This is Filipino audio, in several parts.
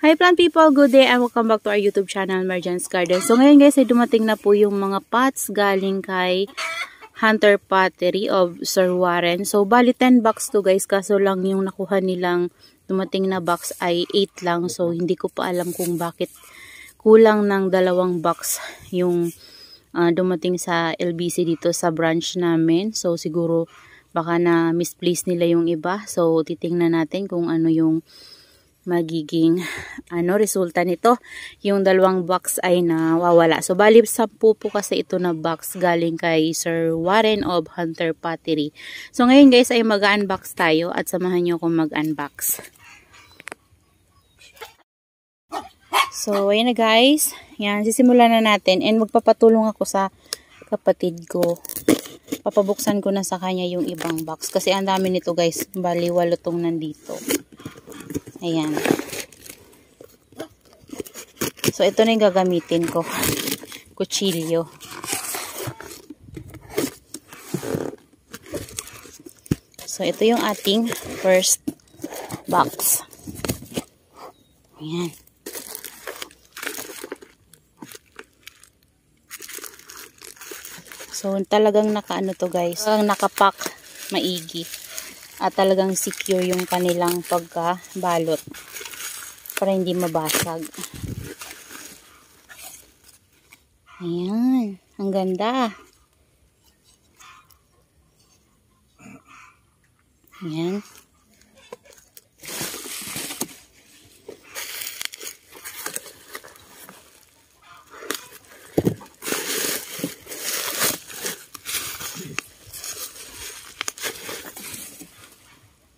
Hi plant people, good day and welcome back to our YouTube channel, Marjan's Garden. So ngayon guys ay dumating na po yung mga pots galing kay Hunter Pottery of Sir Warren. So bali 10 box to guys, kaso lang yung nakuha nilang dumating na box ay 8 lang. So hindi ko pa alam kung bakit kulang ng 2 box yung dumating sa LBC dito sa branch namin. So siguro baka na misplace nila yung iba. So titingnan natin kung ano yung magiging resulta nito. Yung 2 box ay nawawala. So bali 10 po kasi ito na box galing kay Sir Warren of Hunter Pottery. So ngayon guys ay mag-unbox tayo at samahan nyo akong mag-unbox. So ayan na guys. Yan, sisimulan na natin and magpapatulong ako sa kapatid ko. Papabuksan ko na sa kanya yung ibang box kasi ang dami nito guys. Bali 8 tong nandito. Ayan. So, ito na yung gagamitin ko. Kutsilyo. So, ito yung ating first box. Ayan. So, talagang nakaano to guys. Talagang nakapack maigi. At talagang secure yung kanilang pagkabalot para hindi mabasag. Ayan, ang ganda. Ayan.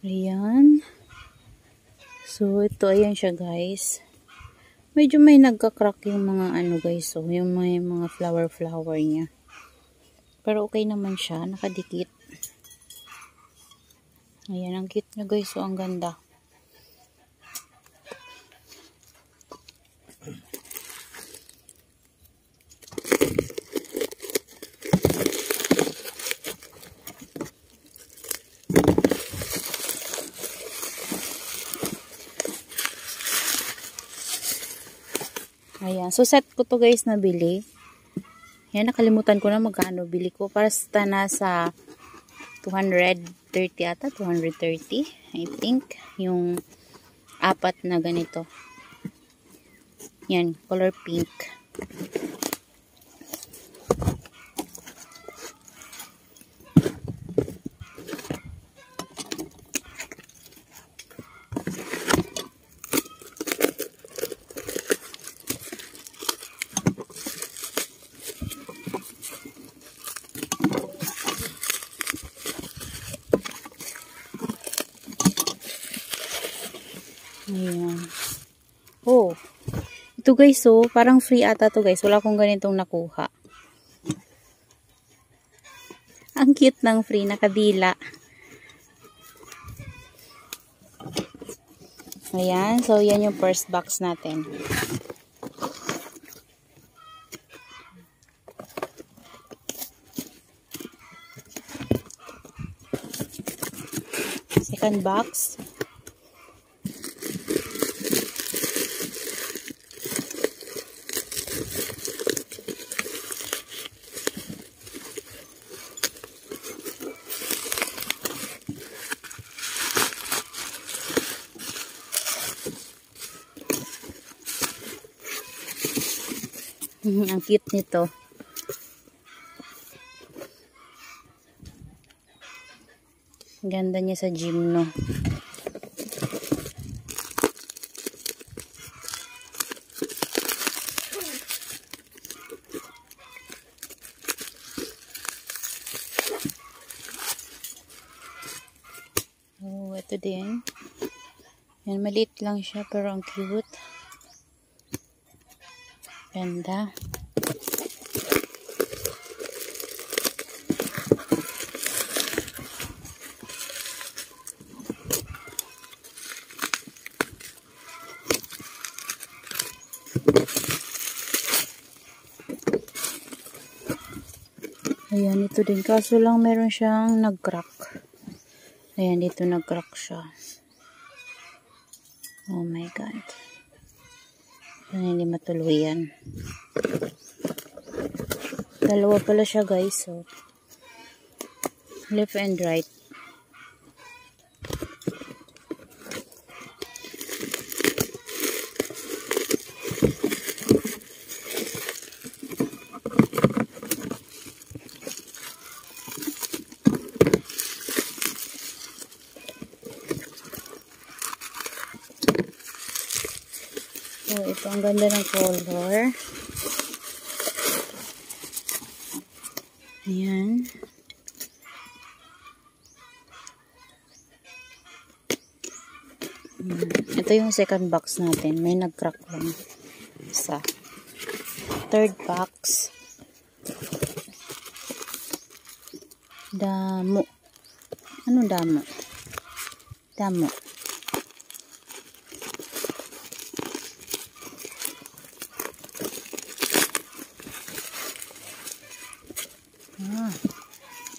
Ayan. So, ito, ayan siya guys. Medyo may nagka-crack yung mga guys. So, yung may mga flower niya. Pero okay naman siya. Nakadikit. Ayan, ang cute niya guys. So, ang ganda. Ayan. So, set ko to guys na bili. Ayan, nakalimutan ko na magkano bili ko. Para sa nasa 230 ata. 230. I think. Yung 4 na ganito. Yan. Color pink. Ayan. Oh. Ito guys, so, parang free ata to guys. Wala akong ganitong nakuha. Ang cute ng free, nakadila. Ayan. So, yan yung first box natin. Second box. Ang cute nito. Ganda niya sa gym, no? Oh, ito din. Yan, maliit lang siya pero ang cute. Ganda. Ayan, ito din. Kaso lang meron siyang nag-crack. Ayan, dito nag-crack siya. Oh my God. Hindi matuluyan. Dalawa pala siya guys. So, left and right. So, ito ang ganda ng color. Ayan. Ito yung second box natin. May nag-crack lang. Isa. Third box. Damo. Anong damo? Damo.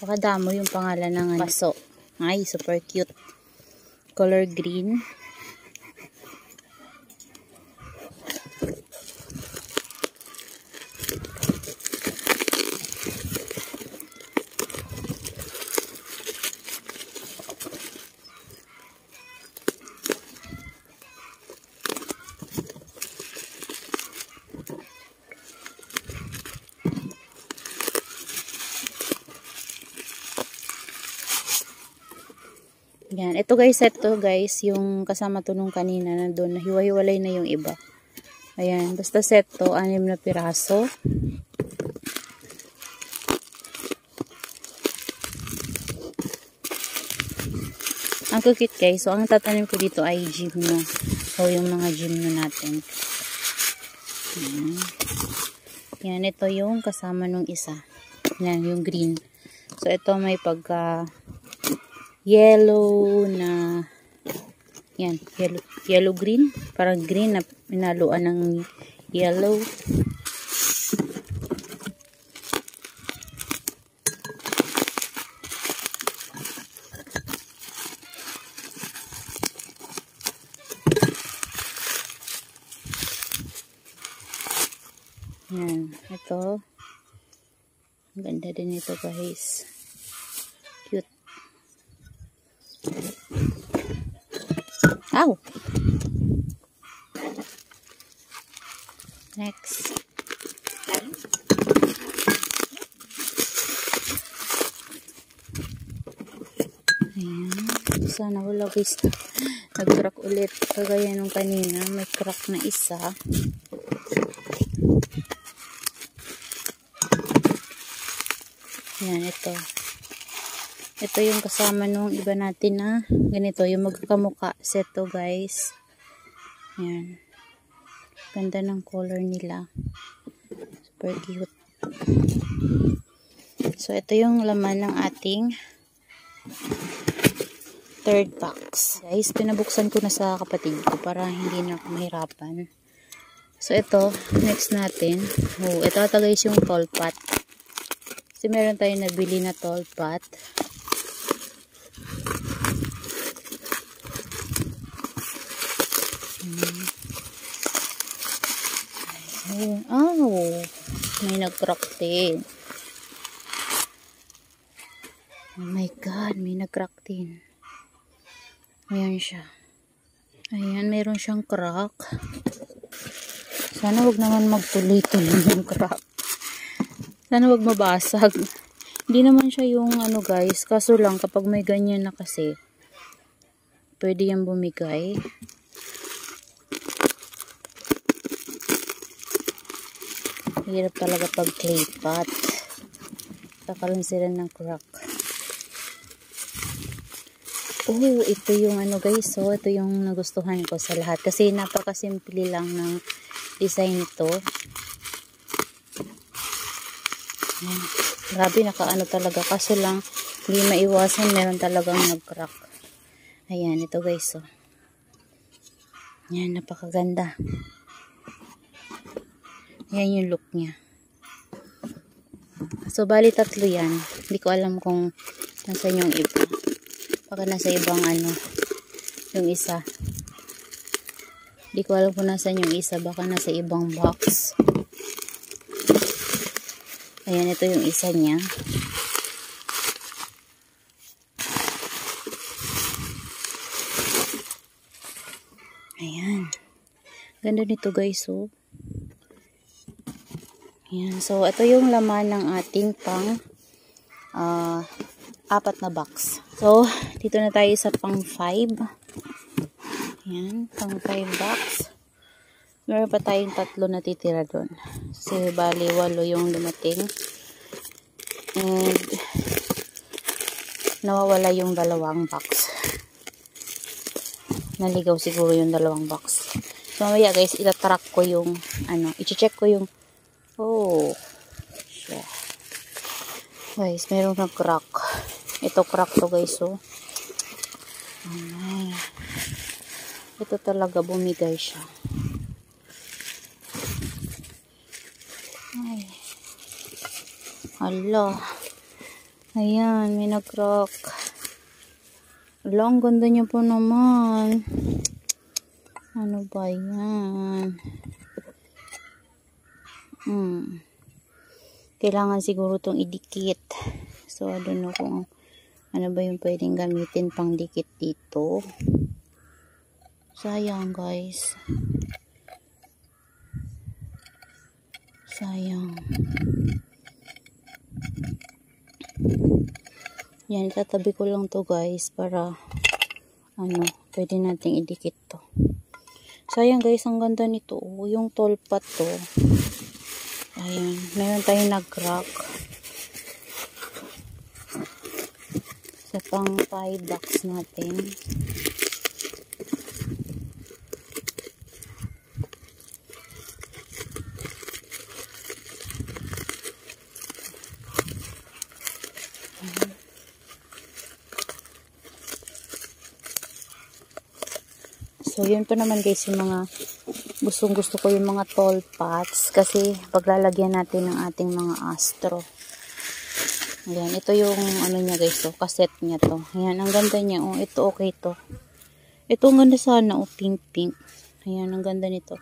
Baka damo yung pangalan ng paso. Ay, super cute. Color green. Yan. Ito guys, set to guys, yung kasama to nung kanina na doon, nahiwa-hiwalay na yung iba. Ayan, basta set to, 6 na piraso. Ang cute guys. So, ang tatanim ko dito ay gymno. So, yung mga gymno natin. Ayan. Yan, ito yung kasama nung isa. Yan, yung green. So, ito may pagka yellow na yan, yellow green, parang green na pinaluan ng yellow. Yan, ito ang ganda din ito guys, cute. Ow! Next. Ayan. Sana wala guys. Nag-crack ulit. Kagaya nung kanina. May crack na isa. Ayan, ito. Ito yung kasama nung iba natin na ganito, yung magkamuka set to guys. Ayan. Ganda ng color nila. Super cute. So, ito yung laman ng ating third box. Guys, pinabuksan ko na sa kapatid ko para hindi na ako mahirapan. So, ito, next natin. Oh, ito ata guys yung tall pot. Kasi meron tayong nabili na tall pot. Oh, may nag-crack din. Oh my god, may nag-crack din. Ayan siya. Ayan, meron siyang crack. Sana wag naman magtuloy-tuloy yung crack. Sana wag mabasag. Hindi naman siya yung ano guys, kaso lang kapag may ganyan na kasi, pwede yan bumigay. Hirap talaga pag clay pot. Kakaroon sila ng crack. Oh, ito yung ano guys. So, ito yung nagustuhan ko sa lahat. Kasi napakasimple lang ng design nito. Grabe, nakaano talaga. Kaso lang, hindi maiwasan. Meron talagang nag-crack. Ayan, ito guys. So. Ayan, napakaganda. Ayan yung look niya. So, bali tatlo yan. Hindi ko alam kung nasa yung iba. Baka nasa ibang ano, yung isa. Di ko alam kung nasan yung isa. Baka nasa ibang box. Ayan, ito yung isa niya. Ayan. Ganda nito guys, oh. Ayan. So, ito yung laman ng ating pang 4 na box. So, dito na tayo sa pang 5. Ayan. Pang 5 box. Meron pa tayong 3 na titira doon. Kasi, bali, 8 yung dumating. And, nawawala yung 2 box. Naligaw siguro yung 2 box. So, mamaya guys, itatrack ko yung, i-check ko yung, siya. Guys, meron na crack. Ito crack to guys, oh. Ay. Ito talaga, bumigay siya. Ay. Hala. Ayan, may nag-crack. Hala, ang ganda niya po naman. Ano ba yan? Kailangan siguro itong idikit. So, I don't know kung ano ba yung pwedeng gamitin pang dikit dito. Sayang, guys. Sayang. Yan, tatabi ko lang to guys para pwede nating idikit to. Sayang guys, ang ganda nito. Yung tolpat to. Ayan, meron tayong nag-crack. Sa pang 5 box natin. So, yun pa naman guys, yung mga gusto ko yung mga tall pots kasi paglalagyan natin ng ating mga astro. Ayan, ito yung niya guys, to, cassette niya to. Ayan, ang ganda niya. Oh, ito okay to. Ito ang ganda sana, pink pink. Ayan, ang ganda nito.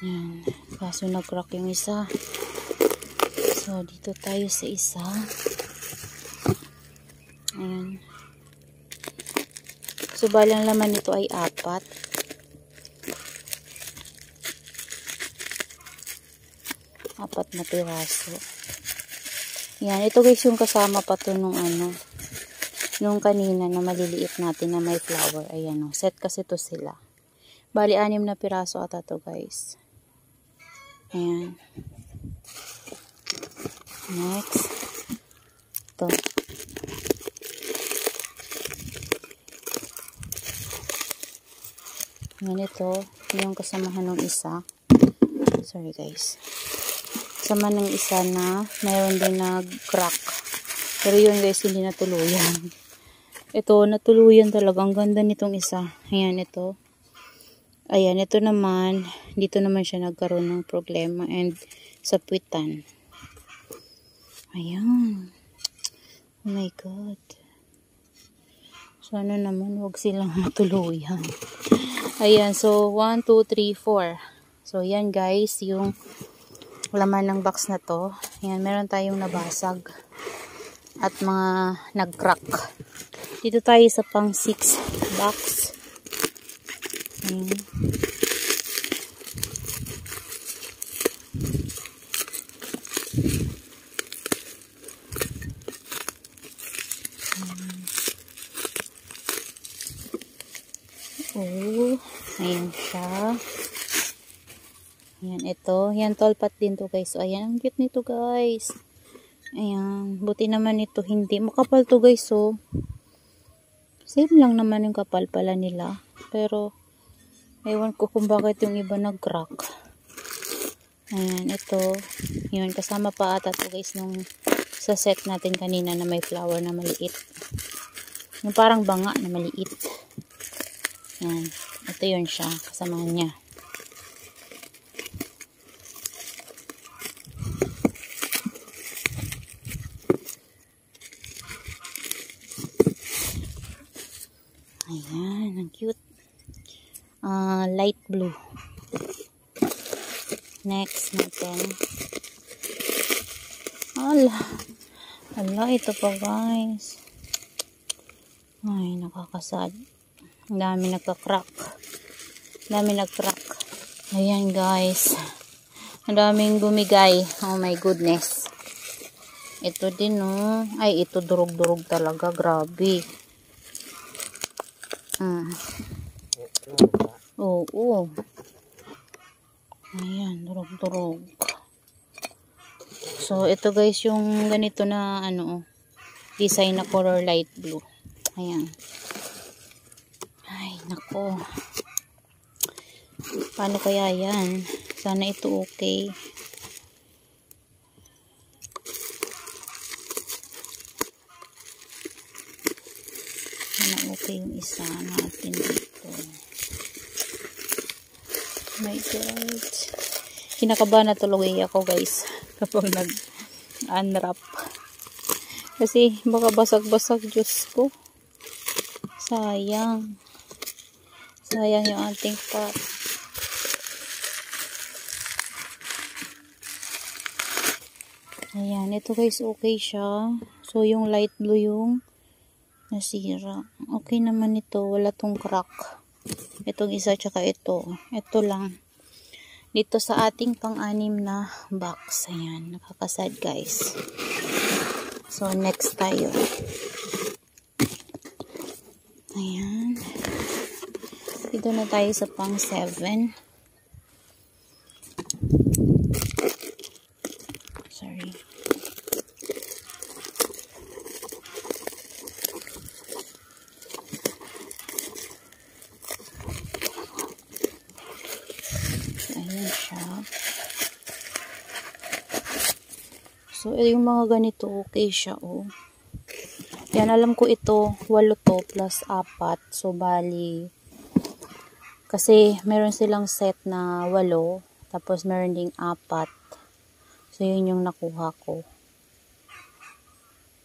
Ayan, kaso nag-crack yung isa. So, dito tayo sa isa. Ayan. So, balang laman nito ay 4. Apat na piraso. Yan. Ito guys yung kasama pa to nung nung kanina na maliliit natin na may flower. Ayan o. Set kasi to sila. Bali, 6 na piraso ata to guys. Ayan. Next. Ito. Yan ito, yung kasamahan ng isa. Sorry guys. Kasama ng isa na mayroon din nag-crack. Pero yun guys, hindi natuluyan. Ito, natuluyan talaga. Ang ganda nitong isa. Ayan, ito. Ayan, ito naman. Dito naman siya nagkaroon ng problema. And sa puwitan. Ayan. Oh my God. Sana naman huwag silang matuluyan. Ayan, so 1, 2, 3, 4. So, yan guys, yung laman ng box na to. Ayan, meron tayong nabasag at mga nag-crack. Dito tayo sa pang 6 box. Ayan. Oh, ayan siya. Ayan, ito. Ayan, tolpat din to guys. So, ayan, ang cute nito guys. Ayan, buti naman ito hindi. Makapal to guys, so. Same lang naman yung kapal pala nila. Pero, ewan ko kung bakit yung iba nag-crack. Ayan, ito. Yun, kasama pa ata to guys nung sa set natin kanina na may flower na maliit. Yung parang banga na maliit. Ayan. Ito yun siya. Kasama niya. Ayan. Ayan, ang cute. Light blue. Next natin. Ala, ito pa guys. Ay, nakakasad. Ang dami nagka-crack. Ayan guys. Ang daming bumigay. Oh my goodness. Ito din oh. Ay, ito durog-durog talaga. Grabe. Oo. Ayan, durog-durog. So, ito guys yung ganito na design na color light blue. Ayan. Ay, nako. Paano kaya yan? Sana ito okay. Sana okay yung isa natin dito. Oh my God. Kinakabahan na tuloy ako guys kapag nag-unwrap. Kasi baka basag-basag, Diyos ko. Sayang. Sayang yung ating pot. Ayan, ito guys, okay siya. So, yung light blue yung nasira. Okay naman ito, wala tong crack. Itong isa, tsaka ito. Ito lang. Dito sa ating pang-anim na box. Ayan, nakakasad guys. So, next tayo. Ayan. Dito na tayo sa pang-7. Sorry. Ayan siya. So, yung mga ganito, okay siya, oh. Yan, alam ko ito, 8 to plus 4. So, bali, kasi meron silang set na 8, tapos meron ding 4. So, yun yung nakuha ko.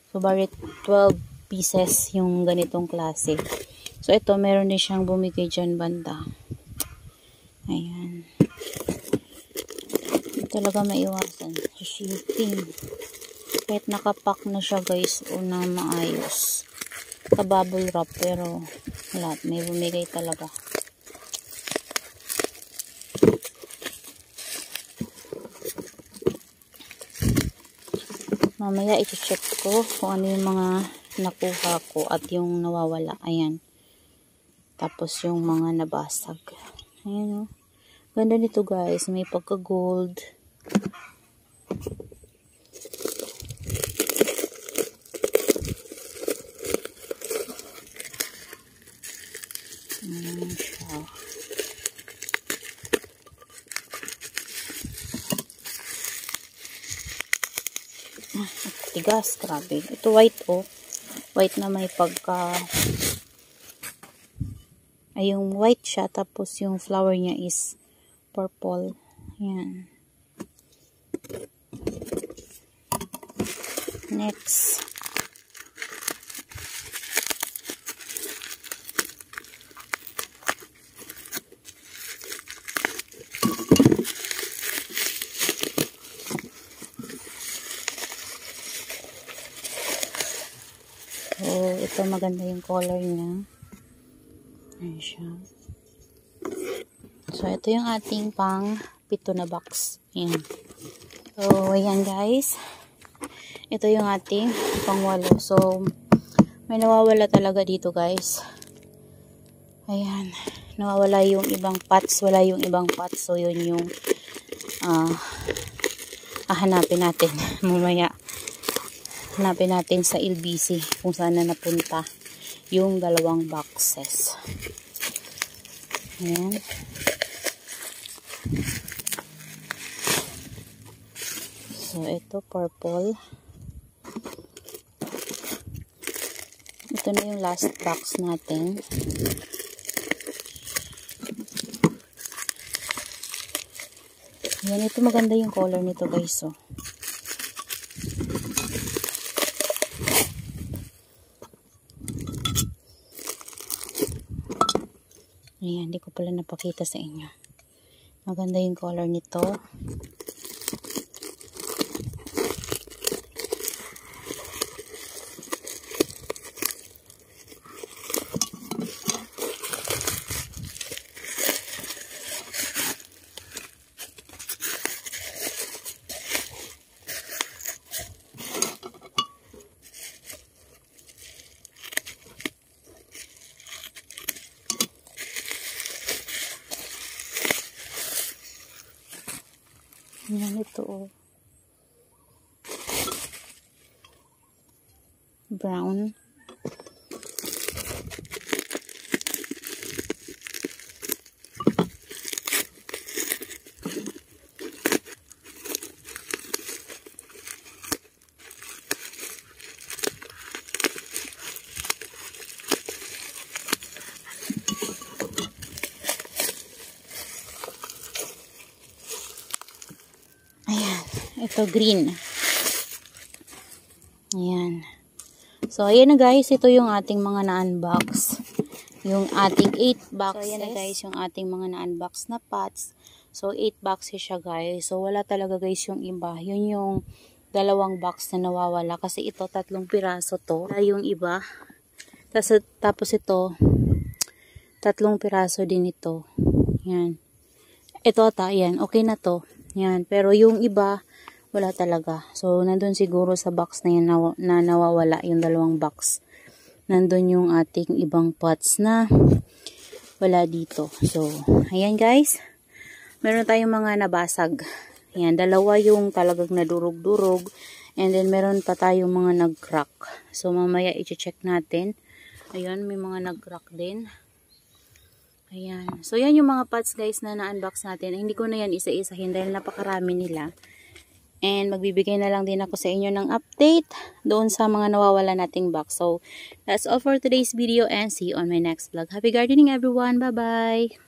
So, bali, 12 pieces yung ganitong klase. So, ito, meron din siyang bumigay dyan banda. Ayan. Talaga maiwasan sa shipping. Kahit nakapack na siya guys o na maayos. Ka-bubble wrap pero wala, may bumigay talaga. Mamaya i-check ko kung ano yung mga nakuha ko at yung nawawala. Ayan. Tapos yung mga nabasag. Ayan o. Ganda nito guys. May pagka-gold. Ayan siya. Tigas. Grabe. Ito white oh. White na may pagka... Ay, yung white siya. Tapos yung flower niya is purple. Ayan. Next. So, ito maganda yung color niya. Ayan siya. So, ito yung ating pang 7 na box. Ayan. So, ayan guys. Ito yung ating pang 8. So, may nawawala talaga dito guys. Ayan. Nawawala yung ibang pots. Wala yung ibang pots. So, yun yung hahanapin natin. Mamaya. Hanapin natin sa LBC kung saan na napunta yung 2 boxes. Ayan. So, ito purple. Ito na yung last box natin. Ayan, ito maganda yung color nito guys. So, Ayan, hindi ko pala napakita sa inyo. Maganda yung color nito. Ayan, ito oh. Brown. Ayan, ito green. Ayan. So, ayan na guys, ito yung ating mga na-unbox. Yung ating 8 boxes. So, ayan na guys, yung ating mga na-unbox na pots. So, 8 boxes siya guys. So, wala talaga guys yung iba. Yun yung 2 box na nawawala. Kasi ito, 3 piraso to. Wala yung iba. Tapos ito, 3 piraso din ito. Yan. Ito ata, yan. Okay na to. Yan. Pero yung iba, wala talaga. So, nandun siguro sa box na yan na nawawala yung 2 box. Nandun yung ating ibang pots na wala dito. So, ayan guys. Meron tayong mga nabasag. Ayan, 2 yung talagang nadurog-durog. And then, meron pa tayong mga nag-crack. So, mamaya i-check natin. Ayan, may mga nag-crack din. Ayan. So, yan yung mga pots guys na na-unbox natin. Hindi ko na yan isa-isahin dahil napakarami nila. And magbibigay na lang din ako sa inyo ng update doon sa mga nawawala nating box. So, that's all for today's video and see you on my next vlog. Happy gardening everyone! Bye-bye!